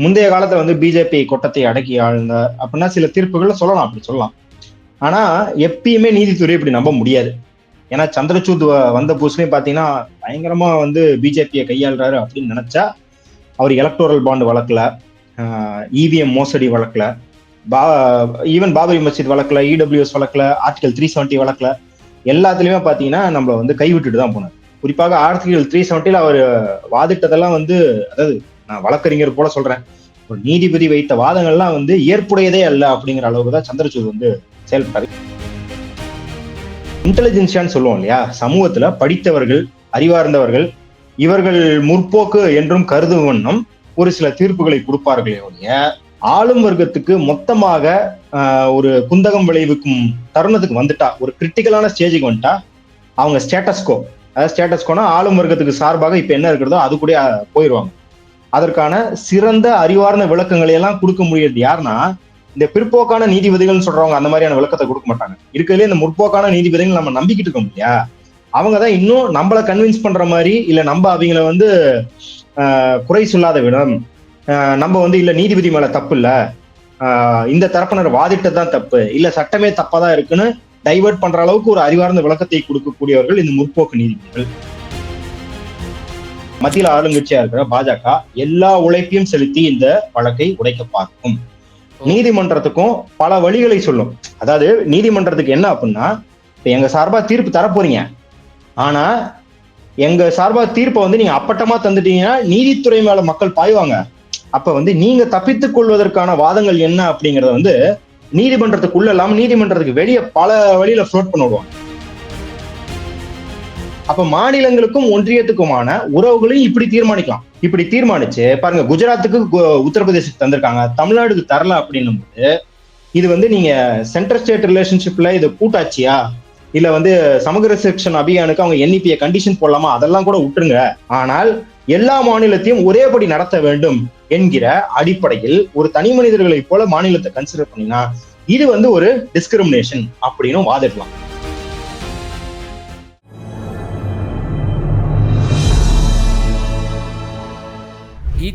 முந்தைய காலத்துல வந்து பிஜேபி கொட்டத்தை அடக்கி ஆழ்ந்த அப்படின்னா சில தீர்ப்புகள் சொல்லலாம், அப்படி சொல்லலாம். ஆனா எப்பயுமே நீதித்துறை இப்படி நம்ப முடியாது. ஏன்னா சந்திரசூட் வந்த புதுசுலயும் பாத்தீங்கன்னா பயங்கரமா வந்து பிஜேபியை கையாளுறாரு அப்படின்னு நினைச்சா அவர் எலக்டோரல் பாண்ட் வழக்குல, இவிஎம் மோசடி வழக்குல, பா ஈவன் பாபரி மஸ்ஜித் வழக்குல, இடபிள்யூஎஸ் வழக்குல, ஆர்டிகல் 370 வழக்குல எல்லாத்துலயுமே பாத்தீங்கன்னா நம்மள வந்து கைவிட்டுட்டு தான் போனார். குறிப்பாக ஆர்டிகல் 370 அவர் வாதிட்டதெல்லாம் வந்து, அதாவது நான் வழக்கறிஞர் போல சொல்றேன், ஒரு நீதிபதி வைத்த வாதங்கள்லாம் வந்து ஏற்புடையதே அல்ல அப்படிங்கிற அளவுக்கு தான் சந்திரசூட் வந்து செயல்பட்டாரு. இன்டெலிஜென்சியான்னு சொல்லுவோம் இல்லையா, சமூகத்துல படித்தவர்கள், அறிவார்ந்தவர்கள், இவர்கள் முற்போக்கு என்றும் கருதும் வண்ணம் ஒரு சில தீர்ப்புகளை கொடுப்பார்களே ஒழிய, ஆளும் வர்க்கத்துக்கு மொத்தமாக ஒரு குந்தகம் விளைவிக்கும் தருணத்துக்கு வந்துட்டா, ஒரு கிரிட்டிக்கலான ஸ்டேஜுக்கு வந்துட்டா, அவங்க ஸ்டேட்டஸ்கோ, அதாவது ஸ்டேட்டஸ்கோனா ஆளும் வர்க்கத்துக்கு சார்பாக இப்ப என்ன இருக்கிறதோ அது கூட போயிடுவாங்க. அதற்கான சிறந்த அறிவார்ந்த விளக்கங்களை எல்லாம் கொடுக்க முடியாது யாருன்னா, இந்த பிற்போக்கான நீதிபதிகள் சொல்றவங்க அந்த மாதிரியான விளக்கத்தை கொடுக்க மாட்டாங்க. இருக்கிறதுல இந்த முற்போக்கான நீதிபதிகள் நம்ம நம்பிக்கிட்டு இருக்கோம் இல்லையா, அவங்கதான் இன்னும் நம்மள கன்வின்ஸ் பண்ற மாதிரி, இல்ல நம்ம அவங்கள வந்து குறை சொல்லாத விடம், நம்ம வந்து இல்ல நீதிபதி மேல தப்பு இல்ல, இந்த தரப்பினர் வாதிட்டதான் தப்பு, இல்ல சட்டமே தப்பாதான் இருக்குன்னு டைவர்ட் பண்ற அளவுக்கு ஒரு அறிவார்ந்த விளக்கத்தை கொடுக்கக்கூடியவர்கள் இந்த முற்போக்கு நீதிபதிகள். மத்தியில் ஆளுங்கட்சியா இருக்கிற பாஜக எல்லா உழைப்பையும் செலுத்தி இந்த வழக்கை உடைக்க பார்க்கும். நீதிமன்றத்துக்கும் பல வழிகளை சொல்லும். அதாவது நீதிமன்றத்துக்கு என்ன அப்படின்னா, இப்ப எங்க சார்பா தீர்ப்பு தரப்போறீங்க, ஆனா எங்க சார்பா தீர்ப்பை வந்து நீங்க அப்பட்டமா தந்துட்டீங்கன்னா நீதித்துறை மேல மக்கள் பாய்வாங்க. அப்ப வந்து நீங்க தப்பித்துக் கொள்வதற்கான வாதங்கள் என்ன அப்படிங்கறத வந்து நீதிமன்றத்துக்குள்ள இல்லாம நீதிமன்றத்துக்கு வெளியே பல வழியில ஃப்ளோட் பண்ணுவாங்க. அப்ப மாநிலங்களுக்கும் ஒன்றியத்துக்குமான உறவுகளையும் இப்படி தீர்மானிக்கலாம். இப்படி தீர்மானிச்சு பாருங்க, குஜராத்துக்கு உத்தரப்பிரதேசத்துக்கு தந்திருக்காங்க, தமிழ்நாடுக்கு தரல அப்படின்னும் போது, இது வந்து நீங்க சென்டர் ஸ்டேட் ரிலேஷன்ஷிப்ல இது கூட்டாட்சியா, இல்ல வந்து சமகர செக்ஷன் அபியானுக்கு அவங்க என்இபியை கண்டிஷன் போடலாமா, அதெல்லாம் கூட விட்டுருங்க. ஆனால் எல்லா மாநிலத்தையும் ஒரேபடி நடத்த வேண்டும் என்கிற அடிப்படையில் ஒரு தனி மனிதர்களை போல மாநிலத்தை கன்சிடர் பண்ணினா இது வந்து ஒரு டிஸ்கிரிமினேஷன் அப்படின்னு வாதிடலாம்.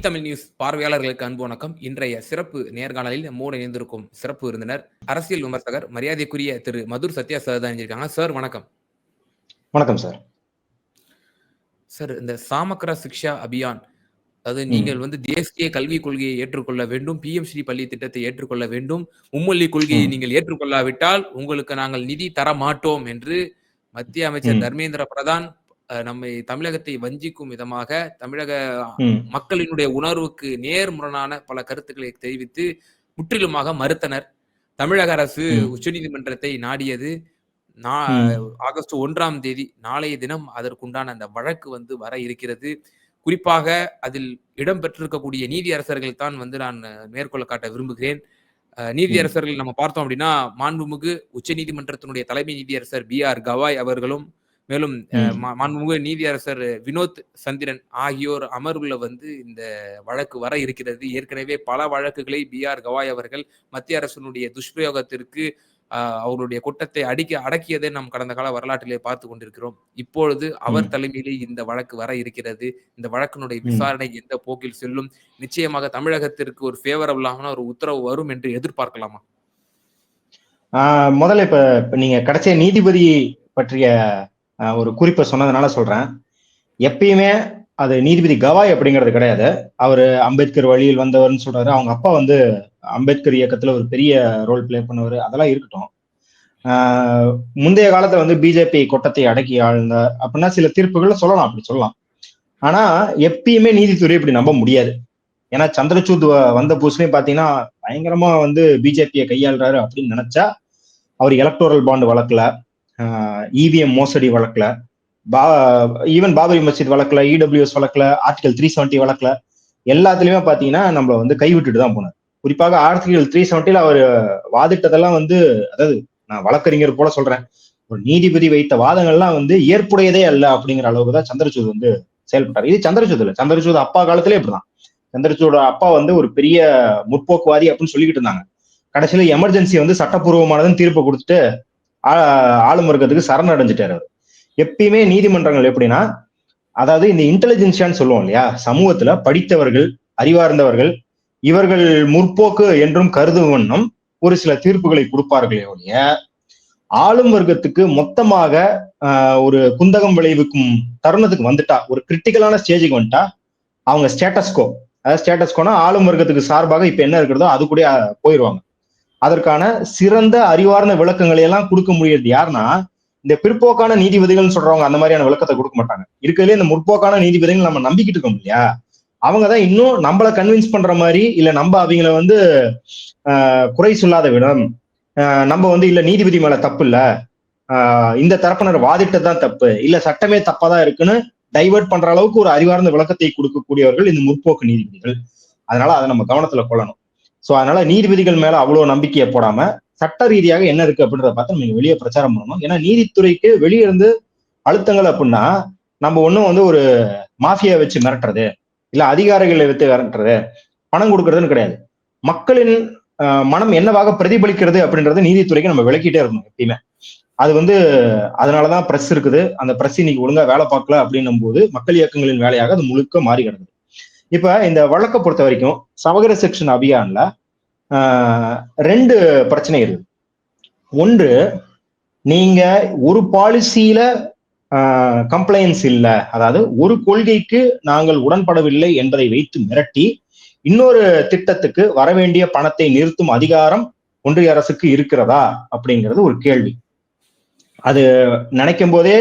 தமிழ் நியூஸ் பார்வையாளர்களுக்கு அன்பு வணக்கம். இன்றைய சிறப்பு நேர்காணலில் மூணு இணைந்திருக்கும் சிறப்பு விருந்தினர் அரசியல் விமர்சகர் மரியாதைக்குரிய திரு மதுர் சத்யா சார் தான் இருக்காங்க. சார் வணக்கம். வணக்கம் சார். சார், இந்த சாமக்ர சிக்ஷா அபியான், அதாவது நீங்கள் வந்து தேசிய கல்விக் கொள்கையை ஏற்றுக்கொள்ள வேண்டும், பிஎம் ஸ்ரீ பள்ளி திட்டத்தை ஏற்றுக்கொள்ள வேண்டும், மும்மொழி கொள்கையை நீங்கள் ஏற்றுக்கொள்ளாவிட்டால் உங்களுக்கு நாங்கள் நிதி தர மாட்டோம் என்று மத்திய அமைச்சர் தர்மேந்திர பிரதான் நம்மை தமிழகத்தை வஞ்சிக்கும் விதமாக தமிழக மக்களினுடைய உணர்வுக்கு நேர்முரணான பல கருத்துக்களை தெரிவித்து முற்றிலுமாக மறுத்தனர். தமிழக அரசு உச்சநீதிமன்றத்தை நாடியது. ஆகஸ்ட் 1ஆம் தேதி நாளைய தினம் அதற்குண்டான அந்த வழக்கு வந்து வர இருக்கிறது. குறிப்பாக அதில் இடம்பெற்றிருக்கக்கூடிய நீதியரசர்கள் தான் வந்து நான் மேற்கொள்ள காட்ட விரும்புகிறேன். நீதியரசர்கள் நம்ம பார்த்தோம் அப்படின்னா, மாண்புமிகு உச்ச நீதிமன்றத்தினுடைய தலைமை நீதியரசர் BR கவாய் அவர்களும், மேலும் மாண்புமிகு நீதியரசர் வினோத் சந்திரன் ஆகியோர் அமர்வுல வந்து இந்த வழக்கு வர இருக்கிறது. ஏற்கனவே பல வழக்குகளை BR கவாய் அவர்கள் மத்திய அரசினுடைய துஷ்பிரயோகத்திற்கு அவருடைய குற்றத்தை அடக்கியதை நாம் கடந்த கால வரலாற்றிலே பார்த்து கொண்டிருக்கிறோம். இப்பொழுது அவர் தலைமையிலே இந்த வழக்கு வர இருக்கிறது. இந்த வழக்கினுடைய விசாரணை எந்த போக்கில் செல்லும்? நிச்சயமாக தமிழகத்திற்கு ஒரு ஃபேவரபிளான ஒரு உத்தரவு வரும் என்று எதிர்பார்க்கலாமா? முதல்ல இப்ப நீங்க கடைசிய நீதிபதி பற்றிய ஒரு குறிப்பை சொன்னதுனால சொல்றேன். எப்பயுமே அது நீதிபதி கவாய் அப்படிங்கிறது கிடையாது. அவரு அம்பேத்கர் வழியில் வந்தவர்னு சொல்றாரு. அவங்க அப்பா வந்து அம்பேத்கர் இயக்கத்துல ஒரு பெரிய ரோல் பிளே பண்ணவர். அதெல்லாம் இருக்கட்டும். முந்தைய காலத்துல வந்து பிஜேபி கொட்டத்தை அடக்கி ஆழ்ந்த அப்படின்னா சில தீர்ப்புகள் சொல்லலாம், அப்படி சொல்லலாம். ஆனா எப்பயுமே நீதித்துறை இப்படி நம்ப முடியாது. ஏன்னா சந்திரசூட் வந்த புதுசுலயும் பாத்தீங்கன்னா பயங்கரமா வந்து பிஜேபியை கையாளுறாரு அப்படின்னு நினைச்சா அவர் எலக்டோரல் பாண்ட் வழக்குல, இவிஎம் மோசடி வழக்குல, ஈவன் பாபரி மஸ்ஜித் வழக்குல, இடபிள்யூஎஸ் வழக்குல, ஆர்டிகல் 370 வழக்குல எல்லாத்துலயுமே பாத்தீங்கன்னா நம்மள வந்து கைவிட்டுட்டு தான் போனார். குறிப்பாக ஆர்டிகல் 370 அவர் வாதிட்டதெல்லாம் வந்து, அதாவது நான் வழக்கறிஞர் போல சொல்றேன், ஒரு நீதிபதி வைத்த வாதங்கள்லாம் வந்து ஏற்புடையதே அல்ல அப்படிங்கிற அளவுக்கு தான் சந்திரசூட் வந்து செயல்பட்டார். இது சந்திரசூட் இல்ல, சந்திரசூட் அப்பா காலத்திலே இப்படிதான். சந்திரசூட் அப்பா வந்து ஒரு பெரிய முற்போக்குவாதி அப்படின்னு சொல்லிக்கிட்டு இருந்தாங்க. கடைசியில எமர்ஜென்சி வந்து சட்டப்பூர்வமானதுன்னு தீர்ப்பு கொடுத்துட்டு ஆளும் வர்க்கத்துக்கு சரணடைஞ்சிட்டாரு அவர். எப்பயுமே நீதிமன்றங்கள் எப்படின்னா, அதாவது இந்த இன்டெலிஜென்சியான்னு சொல்லுவோம் இல்லையா, சமூகத்துல படித்தவர்கள், அறிவார்ந்தவர்கள், இவர்கள் முற்போக்கு என்றும் கருதும் வண்ணம் ஒரு சில தீர்ப்புகளை கொடுப்பார்களே ஒழிய ஆளும் வர்க்கத்துக்கு மொத்தமாக ஒரு குந்தகம் விளைவிக்கும் தருணத்துக்கு வந்துட்டா, ஒரு கிரிட்டிக்கலான ஸ்டேஜுக்கு வந்துட்டா, அவங்க ஸ்டேட்டஸ்கோ, அதாவது ஸ்டேட்டஸ்கோனா ஆளும் வர்க்கத்துக்கு சார்பாக இப்ப என்ன இருக்கிறதோ அது கூட போயிடுவாங்க. அதற்கான சிறந்த அறிவார்ந்த விளக்கங்களை எல்லாம் கொடுக்க முடியாது யாருன்னா, இந்த பிற்போக்கான நீதிபதிகள் சொல்றவங்க அந்த மாதிரியான விளக்கத்தை கொடுக்க மாட்டாங்க. இருக்கிறதுலே இந்த முற்போக்கான நீதிபதிகள் நம்ம நம்பிக்கிட்டு இருக்கோம் இல்லையா, அவங்கதான் இன்னும் நம்மள கன்வின்ஸ் பண்ற மாதிரி, இல்ல நம்ம அவங்கள வந்து குறை சொல்லாத விடம், நம்ம வந்து இல்ல நீதிபதி மேல தப்பு இல்ல, இந்த தரப்பினர் வாதிட்டதான் தப்பு, இல்ல சட்டமே தப்பாதான் இருக்குன்னு டைவர்ட் பண்ற அளவுக்கு ஒரு அறிவார்ந்த விளக்கத்தை கொடுக்கக்கூடியவர்கள் இந்த முற்போக்கு நீதிபதிகள். அதனால அதை நம்ம கவனத்துல கொள்ளணும். சோ அதனால நீதிபதிகள் மேல அவ்வளவு நம்பிக்கையை போடாம சட்ட ரீதியாக என்ன இருக்கு அப்படின்றத பார்த்து நீங்க வெளியே பிரச்சாரம் பண்ணணும். ஏன்னா நீதித்துறைக்கு வெளியே இருந்து அழுத்தங்கள் அப்படின்னா, நம்ம ஒண்ணும் வந்து ஒரு மாஃபியா வச்சு மிரட்டுறது, இல்ல அதிகாரிகளை வைத்து மிரட்டுறது, பணம் கொடுக்கறதுன்னு கிடையாது. மக்களின் மனம் என்னவாக பிரதிபலிக்கிறது அப்படின்றது நீதித்துறைக்கு நம்ம விளக்கிட்டே இருக்கணும் எப்பயுமே. அது வந்து அதனாலதான் பிரஸ் இருக்குது. அந்த பிரஸ் இன்னைக்கு ஒழுங்கா வேலை பார்க்கல அப்படின்னும் போது மக்கள் இயக்கங்களின் வேலையாக அது முழுக்க மாறி கிடக்குது. இப்ப இந்த வழக்கை பொறுத்த வரைக்கும் சமகர செக்ஷன் அபியான்ல 2 பிரச்சனை இருக்கு. ஒன்று, நீங்க ஒரு பாலிசியில கம்ப்ளைன்ஸ் இல்ல, அதாவது ஒரு கொள்கைக்கு நாங்கள் உடன்படவில்லை என்பதை வைத்து மிரட்டி இன்னொரு திட்டத்துக்கு வரவேண்டிய பணத்தை நிறுத்தும் அதிகாரம் ஒன்றிய அரசுக்கு இருக்கிறதா அப்படிங்கிறது ஒரு கேள்வி. அது நினைக்கும் போதே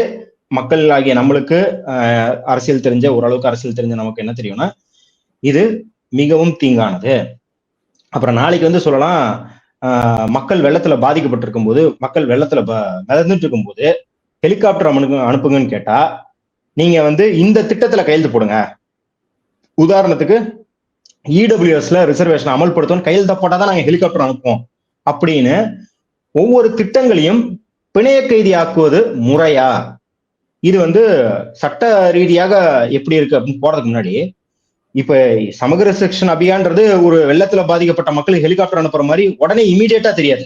மக்கள் ஆகிய நம்மளுக்கு அரசியல் தெரிஞ்ச, ஓரளவுக்கு அரசியல் தெரிஞ்ச நமக்கு என்ன தெரியும்னா, இது மிகவும் தீங்கானது. அப்புறம் நாளைக்கு வந்து சொல்லலாம், மக்கள் வெள்ளத்துல பாதிக்கப்பட்டிருக்கும் போது, மக்கள் வெள்ளத்துல மிதந்துட்டு இருக்கும் போது ஹெலிகாப்டர் அனுப்புங்கன்னு கேட்டா, நீங்க வந்து இந்த திட்டத்துல கையெழுத்து போடுங்க, உதாரணத்துக்கு இடபிள்யூஎஸ்ல ரிசர்வேஷன் அமல்படுத்தணும் கையெழுத்த போட்டாதான் நாங்க ஹெலிகாப்டர் அனுப்புவோம் அப்படின்னு ஒவ்வொரு திட்டங்களையும் பிணைய கைதி ஆக்குவது முறையா? இது வந்து சட்ட ரீதியாக எப்படி இருக்கு அப்படின்னு போறதுக்கு முன்னாடி, இப்ப சமகர செக்ஷன் அபியான்றது ஒரு வெள்ளத்துல பாதிக்கப்பட்ட மக்களுக்கு ஹெலிகாப்டர் அனுப்புற மாதிரி உடனே இமீடியட்டா தெரியாது.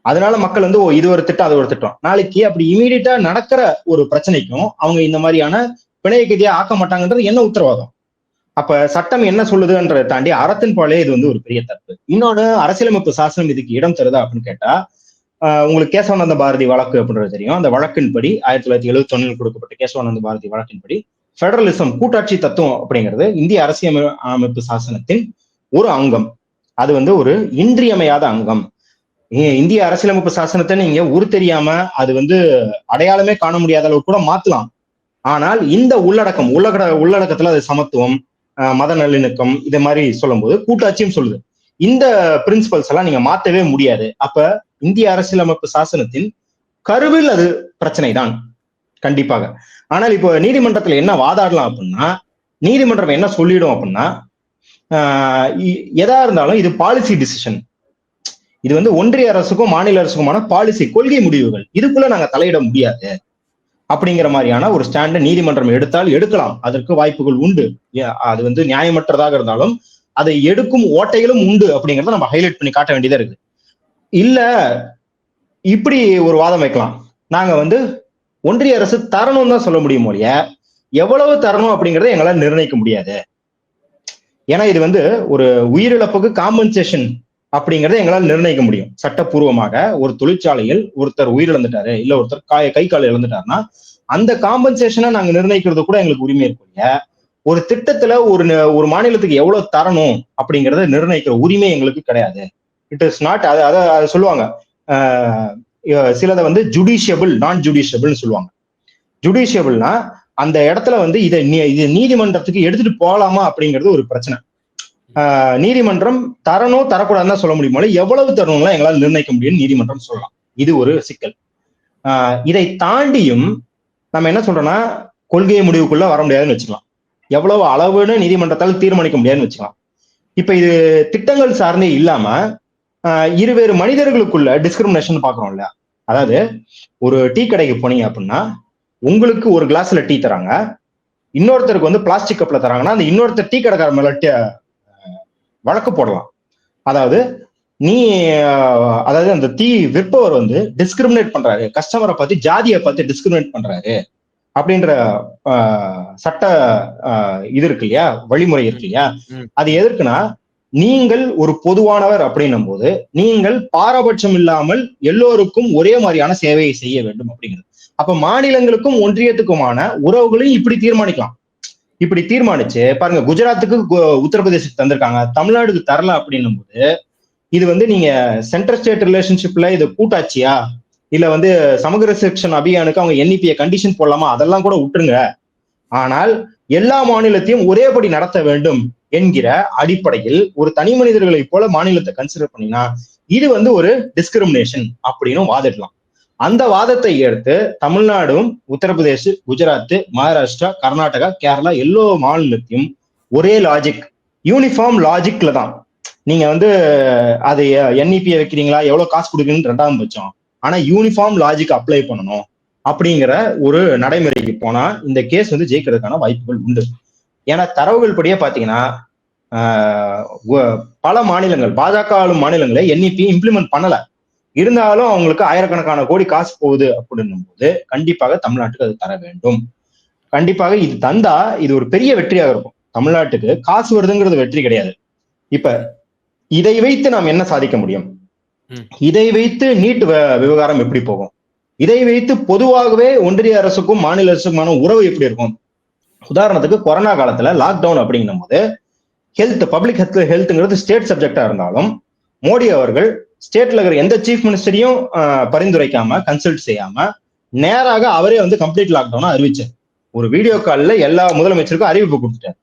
அதனால மக்கள் வந்து இது ஒரு திட்டம், அது ஒரு திட்டம். நாளைக்கு அப்படி இமீடியட்டா நடக்கிற ஒரு பிரச்சனைக்கும் அவங்க இந்த மாதிரியான பிணைய கைதியா ஆக்க மாட்டாங்கன்றது என்ன உத்தரவாதம்? அப்ப சட்டம் என்ன சொல்லுதுன்றதை தாண்டி அறத்தின் பாலே இது வந்து ஒரு பெரிய தப்பு. இன்னொன்னு, அரசியலமைப்பு சாசனம் இதுக்கு இடம் தருதா அப்படின்னு கேட்டா, உங்களுக்கு கேசவானந்த பாரதி வழக்கு அப்படின்றது தெரியும். அந்த வழக்கின்படி 1971 கொடுக்கப்பட்ட கேசவானந்த பாரதி வழக்கின்படி பெடரலிசம், கூட்டாட்சி தத்துவம் அப்படிங்கிறது இந்திய அரசியலமைப்பு சாசனத்தின் ஒரு அங்கம். அது வந்து ஒரு இன்றியமையாத அங்கம். இந்திய அரசியலமைப்பு சாசனத்தை நீங்க தெரியாம அது வந்து அடையாளமே காண முடியாத அளவுக்கு கூட மாத்தலாம். ஆனால் இந்த உள்ளடக்கத்துல அது சமத்துவம், மத நல்லிணக்கம் இதை மாதிரி சொல்லும் போது கூட்டாட்சியும் சொல்லுது. இந்த பிரின்சிபல்ஸ் எல்லாம் நீங்க மாத்தவே முடியாது. அப்ப இந்திய அரசியலமைப்பு சாசனத்தின் கருவில் அது பிரச்சனை தான் கண்டிப்பாக. ஆனால் இப்போ நீதிமன்றத்துல என்ன வாதாடலாம் அப்படின்னா, நீதிமன்றம் என்ன சொல்லிடும் அப்படின்னா, எதா இருந்தாலும் இது பாலிசி டிசிஷன், இது வந்து ஒன்றிய அரசுக்கும் மாநில அரசுக்குமான பாலிசி, கொள்கை முடிவுகள், இதுக்குள்ள நாங்க தலையிட முடியாது அப்படிங்கிற மாதிரியான ஒரு ஸ்டாண்ட நீதிமன்றம் எடுக்கலாம். அதற்கு வாய்ப்புகள் உண்டு. அது வந்து நியாயமற்றதாக இருந்தாலும் அதை எடுக்கும் ஓட்டைகளும் உண்டு அப்படிங்கிறத நம்ம ஹைலைட் பண்ணி காட்ட வேண்டியதா இருக்கு. இல்ல இப்படி ஒரு வாதம் வைக்கலாம், நாங்க வந்து ஒன்றிய அரசு தரணும் தான் சொல்ல முடியும் இல்லைய, எவ்வளவு தரணும் அப்படிங்கறத எங்களால நிர்ணயிக்க முடியாது. ஏன்னா இது வந்து ஒரு உயிரிழப்புக்கு காம்பன்சேஷன் அப்படிங்கறத எங்களால் நிர்ணயிக்க முடியும் சட்டப்பூர்வமாக. ஒரு தொழிற்சாலையில் ஒருத்தர் உயிரிழந்துட்டாரு, இல்ல ஒருத்தர் கை கால் இழந்துட்டாருன்னா அந்த காம்பன்சேஷனை நாங்க நிர்ணயிக்கிறது கூட எங்களுக்கு உரிமை இருக்கும். ஒரு திட்டத்துல ஒரு மாநிலத்துக்கு எவ்வளவு தரணும் அப்படிங்கறத நிர்ணயிக்கிற உரிமை எங்களுக்கு கிடையாது. இட் இஸ் நாட், அதை சொல்லுவாங்க சிலதை வந்து ஜுடிஷியபிள், நான் ஜுடிஷியபிள்னு சொல்லுவாங்க. ஜுடிஷியபிள்னா அந்த இடத்துல வந்து இது நீதிமன்றத்துக்கு எடுத்துட்டு போகலாமா அப்படிங்கிறது ஒரு பிரச்சனை. நீதிமன்றம் தரணும் தரக்கூடாதுன்னு சொல்ல முடியுமோ, எவ்வளவு தரணும்லாம் எங்களால் நிர்ணயிக்க முடியும்னு நீதிமன்றம் சொல்லலாம். இது ஒரு சிக்கல். இதை தாண்டியும் நம்ம என்ன சொல்றோம்னா, கொள்கை முடிவுக்குள்ள வர முடியாதுன்னு வச்சுக்கலாம், எவ்வளவு அளவுன்னு நீதிமன்றத்தால் தீர்மானிக்க முடியாதுன்னு வச்சுக்கலாம். இப்ப இது திட்டங்கள் சார்ந்தே இல்லாம இருவேறு மனிதர்களுக்குள்ள டிஸ்கிரிமினேஷன் பாக்குறோம் இல்லையா? அதாவது ஒரு டீ கடைக்கு போனீங்க அப்படின்னா, உங்களுக்கு ஒரு கிளாஸ்ல டீ தராங்க, இன்னொருத்தருக்கு வந்து பிளாஸ்டிக் கப்ல தராங்கன்னா அந்த இன்னொருத்தர் டீ கடைக்கார மேல வழக்கு போடலாம். அதாவது அந்த டீ விற்பவர் வந்து டிஸ்கிரிமினேட் பண்றாரு, கஸ்டமரை பார்த்து ஜாதியை பார்த்து டிஸ்கிரிமினேட் பண்றாரு அப்படின்ற சட்ட இது இருக்கு இல்லையா, வழிமுறை இருக்கு இல்லையா? அது எதற்குன்னா, நீங்கள் ஒரு பொதுவானவர் அப்படின்னும் போது நீங்கள் பாரபட்சம் இல்லாமல் எல்லோருக்கும் ஒரே மாதிரியான சேவையை செய்ய வேண்டும் அப்படிங்கிறது. அப்ப மாநிலங்களுக்கும் ஒன்றியத்துக்குமான உறவுகளையும் இப்படி தீர்மானிக்கலாம். இப்படி தீர்மானிச்சு பாருங்க, குஜராத்துக்கு உத்தரப்பிரதேசத்துக்கு தந்திருக்காங்க, தமிழ்நாடுக்கு தரல அப்படின்னும் போது இது வந்து நீங்க சென்ட்ரல் ஸ்டேட் ரிலேஷன்ஷிப்ல இது கூட்டாட்சியா இல்ல வந்து சமூக செக்ஷன் அபியானுக்கு அவங்க என்இபியை கண்டிஷன் போடலாமா, அதெல்லாம் கூட விட்டுருங்க. ஆனால் எல்லா மாநிலத்தையும் ஒரேபடி நடத்த வேண்டும் என்கிற அடிப்படையில் ஒரு தனி மனிதர்களை போல மாநிலத்தை கன்சிடர் பண்ணினா இது வந்து ஒரு டிஸ்கிரிமினேஷன் அப்படின்னு வாதிடலாம். அந்த வாதத்தை எடுத்து தமிழ்நாடும் உத்தரப்பிரதேஷ், குஜராத், மகாராஷ்டிரா, கர்நாடகா, கேரளா எல்லா மாநிலத்தையும் ஒரே லாஜிக், யூனிஃபார்ம் லாஜிக்ல தான் நீங்க வந்து அது என்இபியை வைக்கிறீங்களா, எவ்வளவு காசு கொடுக்குறீங்கன்னு ரெண்டாம் பட்சம், ஆனா யூனிஃபார்ம் லாஜிக் அப்ளை பண்ணணும் அப்படிங்கிற ஒரு நடைமுறைக்கு போனா இந்த கேஸ் வந்து ஜெயிக்கிறதுக்கான வாய்ப்புகள் உண்டு. ஏன்னா தரவுகள் படியே பாத்தீங்கன்னா பல மாநிலங்கள், பாஜக ஆளும் மாநிலங்களை என்இபி இம்ப்ளிமெண்ட் பண்ணல, இருந்தாலும் அவங்களுக்கு ஆயிரக்கணக்கான கோடி காசு போகுது அப்படின்னும் போது கண்டிப்பாக தமிழ்நாட்டுக்கு அது தர வேண்டும். கண்டிப்பாக இது தந்தா இது ஒரு பெரிய வெற்றியாக இருக்கும். தமிழ்நாட்டுக்கு காசு வருதுங்கிறது வெற்றி கிடையாது. இப்ப இதை வைத்து நாம் என்ன சாதிக்க முடியும்? இதை வைத்து நீட் விவகாரம் எப்படி போகும்? இதை வைத்து பொதுவாகவே ஒன்றிய அரசுக்கும் மாநில அரசுக்குமான உறவு எப்படி இருக்கும்? உதாரணத்துக்கு கொரோனா காலத்துல லாக்டவுன் அப்படிங்கும் போது ஹெல்த், பப்ளிக் ஹெல்த்ங்கிறது ஸ்டேட் சப்ஜெக்டா இருந்தாலும் மோடி அவர்கள் ஸ்டேட்ல இருக்கிற எந்த சீஃப் மினிஸ்டரையும் பரிந்துரைக்காம, கன்சல்ட் செய்யாம நேராக அவரே வந்து கம்ப்ளீட் லாக்டவுன் அறிவிச்சார். ஒரு வீடியோ காலில் எல்லா முதலமைச்சருக்கும் அறிவிப்பு கொடுத்துட்டார்.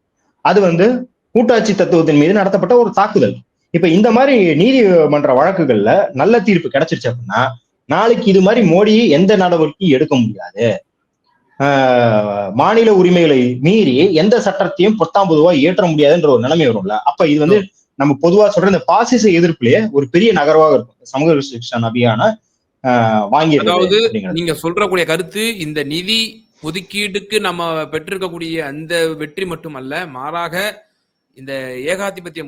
அது வந்து கூட்டாட்சி தத்துவத்தின் மீது நடத்தப்பட்ட ஒரு தாக்குதல். இப்ப இந்த மாதிரி நீதிமன்ற வழக்குகள்ல நல்ல தீர்ப்பு கிடைச்சிருச்சு அப்படின்னா நாளைக்கு இது மாதிரி மோடி எந்த நடவடிக்கையும் எடுக்க முடியாது. மாநில உரிமைகளை மீறி எந்த சட்டத்தையும் 19 ஏற்ற முடியாதுன்ற ஒரு நிலைமை வரும்ல. அப்ப இது வந்து நம்ம பொதுவா சொல்ற இந்த பாசிச எதிர்ப்புலயே ஒரு பெரிய நகர்வாக இருக்கும் சமூக செக்ஷன் அபியான வாங்கி. அதாவது நீங்க சொல்றக்கூடிய கருத்து, இந்த நிதி ஒதுக்கீடுக்கு நம்ம பெற்றிருக்கக்கூடிய அந்த வெற்றி மட்டுமல்ல, மாறாக இந்த ஏகாதிபத்திய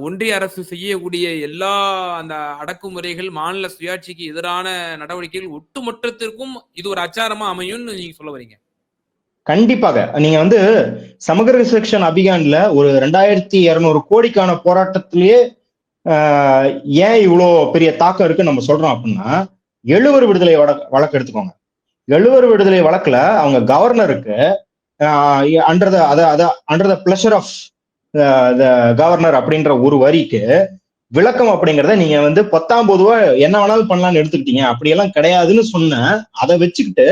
ஒன்றிய அரசு செய்யக்கூடிய எல்லா அந்த அடக்குமுறைகள், மாநில சுயாட்சிக்கு எதிரான நடவடிக்கைகள் ஒட்டுமொத்தத்திற்கும் இது ஒரு அச்சாரமா அமையும்னு நீங்க சொல்ல வரீங்க? கண்டிப்பாக. நீங்க வந்து சமகிர செக்ஷன் அபியான்ல ஒரு 2200 கோடிக்கான போராட்டத்திலேயே ஏன் இவ்வளோ பெரிய தாக்கம் இருக்குன்னு நம்ம சொல்றோம் அப்படின்னா, எழுவர் விடுதலை வழக்கு எடுத்துக்கோங்க. எழுவர் விடுதலை வழக்குல அவங்க கவர்னருக்கு under the pleasure of governor அப்படின்ற ஒரு வரிக்கு விளக்கம் அப்படிங்கிறத நீங்க வந்து 19 என்ன வேணாலும் பண்ணலாம்னு எடுத்துக்கிட்டீங்க, அப்படியெல்லாம் கிடையாதுன்னு சொன்ன அதை வச்சுக்கிட்டு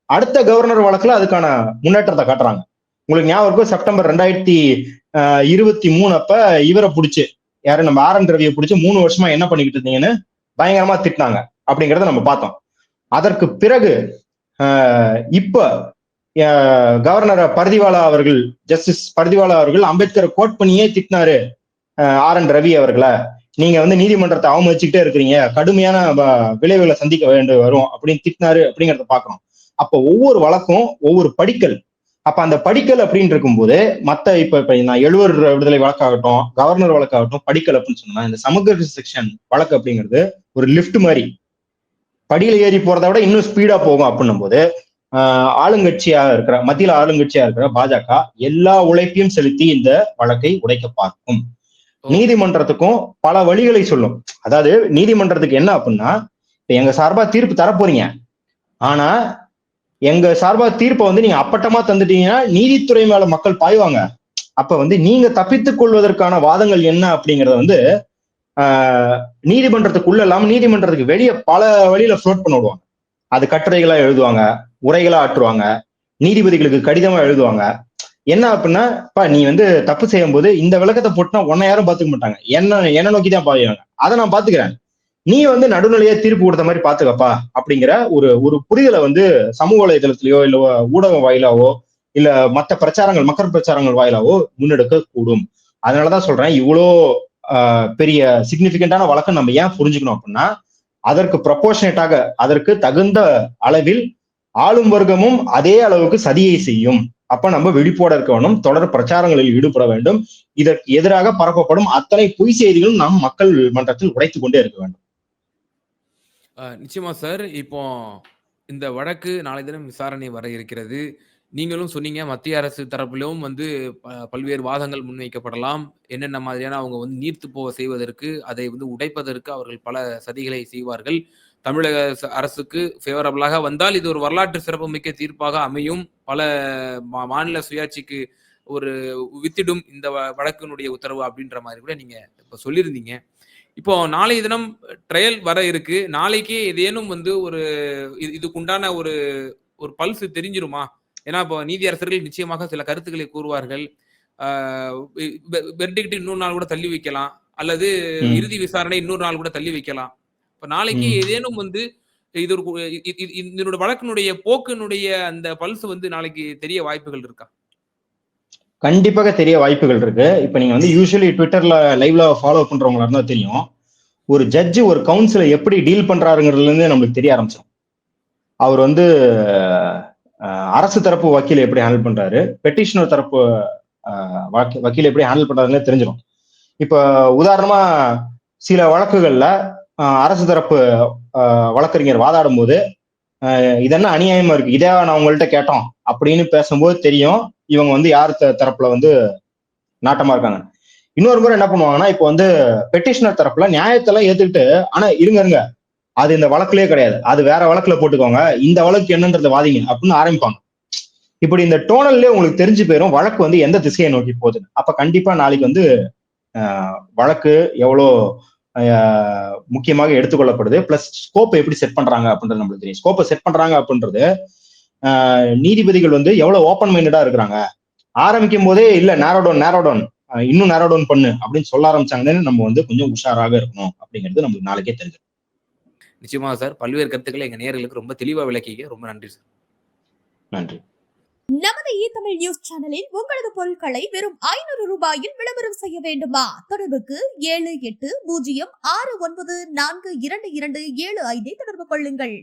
அடுத்த கவர்னர் வழக்குல அதுக்கான முன்னேற்றத்தை காட்டுறாங்க. உங்களுக்கு ஞாபகம் இருக்கும், செப்டம்பர் 2023 அப்ப இவரை பிடிச்சு, யாரு நம்ம ஆர்.என். ரவியை பிடிச்சு 3 வருஷமா என்ன பண்ணிக்கிட்டு இருந்தீங்கன்னு பயங்கரமா திட்டினாங்க அப்படிங்கிறத நம்ம பார்த்தோம். அதற்கு பிறகு இப்ப கவர்னர் பர்திவாலா அவர்கள், ஜஸ்டிஸ் பர்திவாலா அவர்கள் அம்பேத்கரை கோட் பண்ணியே திட்டினாரு ஆர்.என். ரவி அவர்களை, நீங்க வந்து நீதிமன்றத்தை அவமதிச்சுக்கிட்டே இருக்கிறீங்க, கடுமையான விளைவுகளை சந்திக்க வேண்டி வரும் அப்படின்னு திட்டினாரு அப்படிங்கிறத பாக்குறோம். அப்ப ஒவ்வொரு வழக்கும் ஒவ்வொரு படிக்கல். அப்ப அந்த படிக்கல் அப்படின்னு இருக்கும்போது மத்த இப்ப நான் எழுவர் விடுதலை வழக்காகட்டும், கவர்னர் வழக்காகட்டும், படிக்கல் அப்படின்னு சொன்னா இந்த சமூக செக்ஷன் வழக்கு அப்படிங்கிறது ஒரு லிப்ட் மாதிரி, படியில ஏறி போறதை விட இன்னும் ஸ்பீடா போகும் அப்படின்னும் போது ஆளுங்கட்சியா இருக்கிற, மத்தியில ஆளுங்கட்சியா இருக்கிற பாஜக எல்லா உழைப்பையும் செலுத்தி இந்த வழக்கை உடைக்க பார்க்கும். நீதிமன்றத்துக்கும் பல வழிகளை சொல்லும். அதாவது நீதிமன்றத்துக்கு என்ன அப்படின்னா, எங்க சார்பா தீர்ப்பு தரப்போறீங்க, ஆனா எங்க சார்பா தீர்ப்பை வந்து நீங்க அப்பட்டமா தந்துட்டீங்கன்னா நீதித்துறை மேல மக்கள் பாய்வாங்க. அப்ப வந்து நீங்க தப்பித்துக் கொள்வதற்கான வாதங்கள் என்ன அப்படிங்கறத வந்து நீதிமன்றத்துக்குள்ள இல்லாம நீதிமன்றத்துக்கு வெளியே பல வழியில ஃப்ளோட் பண்ண விடுவாங்க. அது கட்டுரைகளா எழுதுவாங்க, உரைகளா ஆற்றுவாங்க, நீதிபதிகளுக்கு கடிதமா எழுதுவாங்க. என்ன அப்படின்னா, நீ வந்து தப்பு செய்யும் போது இந்த விளக்கத்தை போட்டுனா உன்னை யாரும் பாத்துக்க மாட்டாங்க, என்ன நோக்கிதான் பாயுவாங்க, அதை நான் பாத்துக்கிறேன், நீ வந்து நடுநிலையா தீர்ப்பு கொடுத்த மாதிரி பாத்துக்கப்பா அப்படிங்கிற ஒரு புரிதலை வந்து சமூக வலைதளத்திலேயோ இல்ல ஊடக வாயிலாவோ இல்ல மற்ற பிரச்சாரங்கள், மக்கள் பிரச்சாரங்கள் வாயிலாவோ முன்னெடுக்க கூடும். அதனாலதான் சொல்றேன், இவ்வளோ பெரிய சிக்னிபிகண்டான வழக்கம் நம்ம ஏன் புரிஞ்சுக்கணும் அப்படின்னா, அதற்கு ப்ரொபோர்ஷனேட்டாக, அதற்கு தகுந்த அளவில் ஆளும் வர்க்கமும் அதே அளவுக்கு சதியை செய்யும். அப்ப நம்ம விழிப்போட இருக்க வேண்டும், தொடர் பிரச்சாரங்களில் ஈடுபட வேண்டும், இதற்கு எதிராக பரப்பப்படும் அத்தனை பொய் செய்திகளும் நாம் மக்கள் மன்றத்தில் உடைத்துக் கொண்டே இருக்க வேண்டும். நிச்சயமா சார். இப்போ இந்த வழக்கு நாளை தினம் விசாரணை வர இருக்கிறது. நீங்களும் சொன்னீங்க மத்திய அரசு தரப்பிலும் வந்து பல்வேறு வாதங்கள் முன்வைக்கப்படலாம். என்னென்ன மாதிரியான அவங்க வந்து நீர்த்து போக செய்வதற்கு, அதை வந்து உடைப்பதற்கு அவர்கள் பல சதிகளை செய்வார்கள். தமிழக அரசுக்கு ஃபேவரபிளாக வந்தால் இது ஒரு வரலாற்று சிறப்புமிக்க தீர்ப்பாக அமையும். பல மாநில சுயாட்சிக்கு ஒரு வித்திடும் இந்த வழக்கினுடைய உத்தரவு அப்படின்ற மாரி கூட நீங்க இப்ப சொல்லியிருந்தீங்க. இப்போ நாளைய தினம் ட்ரையல் வர இருக்கு. நாளைக்கே ஏதேனும் வந்து ஒரு இதுக்குண்டான ஒரு ஒரு பல்ஸ் தெரிஞ்சிருமா? ஏன்னா, இப்போ நீதியரசர்கள் நிச்சயமாக சில கருத்துக்களை கூறுவார்கள். ஆ வெர்டிக்ட் இன்னொரு நாள் கூட தள்ளி வைக்கலாம். அல்லது ம், இறுதி விசாரணை இன்னொரு நாள் கூட தள்ளி வைக்கலாம். இப்ப நாளைக்கு ம். ஏதேனும் வந்து இது ஒரு இதனோட வழக்கினுடைய போக்கினுடைய அந்த பல்ஸ் வந்து நாளைக்கு தெரிய வாய்ப்புகள் இருக்கா? கண்டிப்பாக தெரிய வாய்ப்புகள் இருக்கு. இப்ப நீங்க வந்து யூசுவலி ட்விட்டர்ல லைவ்ல ஃபாலோ பண்றவங்களா இருந்தா தெரியும். ஒரு ஜட்ஜ் ஒரு கவுன்சில எப்படி டீல் பண்றாருங்கிறதுல இருந்து நம்மளுக்கு தெரிய ஆரம்பிச்சிடும். அவர் வந்து அரசு தரப்பு வக்கீல எப்படி ஹேண்டில் பண்றாரு, பெட்டிஷனர் தரப்பு வக்கீல எப்படி ஹேண்டில் பண்றாருன்னு தெரிஞ்சிடும். இப்ப உதாரணமா சில வழக்குகள்ல அரசு தரப்பு வழக்கறிஞர் வாதாடும் போது இதென்ன அநியாயமா இருக்கு, இதே நான் உங்கள்கிட்ட கேட்டோம் அப்படின்னு பேசும்போது தெரியும் இவங்க வந்து யார் தரப்புல வந்து நாட்டமா இருக்காங்க. இன்னொரு முறை என்ன பண்ணுவாங்கன்னா, இப்போ வந்து பெட்டிஷனர் தரப்புல நியாயத்தெல்லாம் ஏத்துக்கிட்டு, ஆனா இருங்க இருங்க, அது இந்த வழக்குலயே கிடையாது, அது வேற வழக்குல போட்டுக்கோங்க, இந்த வழக்கு என்னன்றதை வாதிங்க அப்படின்னு ஆரம்பிப்பாங்க. இப்படி இந்த டோனல்லே உங்களுக்கு தெரிஞ்சு போயிரும் வழக்கு வந்து எந்த திசையை நோக்கி போகுது. அப்ப கண்டிப்பா நாளைக்கு வந்து வழக்கு எவ்வளோ முக்கியமாக எடுத்துக்கொள்ளப்படுது, பிளஸ் ஸ்கோப் எப்படி செட் பண்றாங்க அப்படின்றது நம்மளுக்கு தெரியும். ஸ்கோப்பை செட் பண்றாங்க அப்படின்றது நீதிபதிகள் வந்து எவ்வளவு ஓப்பன் மைண்டடா இருக்கிறாங்க. ஆரம்பிக்கும் போதே இல்ல நேரோடவுன் இன்னும் நேரோடவுன் பண்ணு அப்படின்னு சொல்ல ஆரம்பிச்சாங்கன்னு நம்ம வந்து கொஞ்சம் உஷாராக இருக்கணும் அப்படிங்கிறது நமக்கு நாளைக்கே தெரியும். நிச்சயமா சார். பல்வேறு கருத்துக்களை எங்க நேயர்களுக்கு ரொம்ப தெளிவா விளக்கிங்க. ரொம்ப நன்றி சார். நன்றி. நமது தமிழ் நியூஸ் சேனலில் உங்களது பொருட்களை வெறும் 500 ரூபாயில் விளம்பரம் செய்ய வேண்டுமா? தொடர்புக்கு 7806942275 தொடர்பு கொள்ளுங்கள்.